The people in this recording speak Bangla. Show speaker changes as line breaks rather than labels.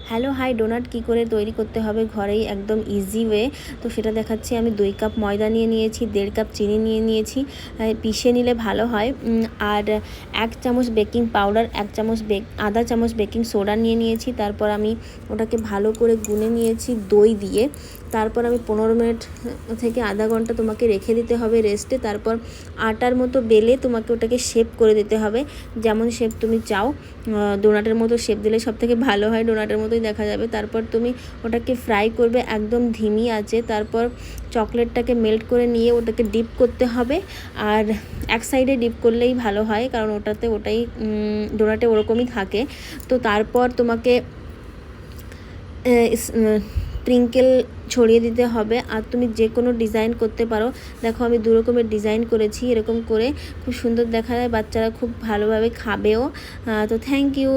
হ্যালো হাই, ডোনাট কি করে তৈরি করতে হবে ঘরেই একদম ইজি ওয়ে। তো সেটা দেখাচ্ছি। আমি 2 কাপ ময়দা নিয়ে নিয়েছি, 1.5 কাপ চিনি নিয়ে নিয়েছি, পিষে নিলে ভালো হয়। আর 1 চামচ বেকিং পাউডার, 1 চামচ আধা চামচ বেকিং সোডা নিয়ে নিয়েছি। তারপর আমি ওটাকে ভালো করে গুলে নিয়েছি দই দিয়ে। তারপর আমি 15 মিনিট থেকে আধা ঘন্টা তোমাকে রেখে দিতে হবে রেস্টে। তারপর আটার মতো বেলে তোমাকে ওটাকে শেপ করে দিতে হবে, যেমন শেপ তুমি চাও। ডোনাটের মতো শেপ দিলে সব থেকে ভালো হয়, ডোনাটের মতোই দেখা যাবে। তারপর তুমি ওটাকে ফ্রাই করবে একদম ধিমি আঁচে। তারপর চকলেটটাকে মেল্ট করে নিয়ে ওটাকে ডিপ করতে হবে। আর এক সাইডে ডিপ করলেই ভালো হয়, কারণ ওটাই ডোনাটে ওরকমই থাকে। তো তারপর তোমাকে স্প্রিঙ্কেল ছড়িয়ে দিতে হবে। আর তুমি যে কোনো ডিজাইন করতে পারো। দেখো আমি 2 রকমের ডিজাইন করেছি, এরকম করে খুব সুন্দর দেখা যায়, বাচ্চারা খুব ভালোভাবে খাবেও। তো থ্যাংক ইউ।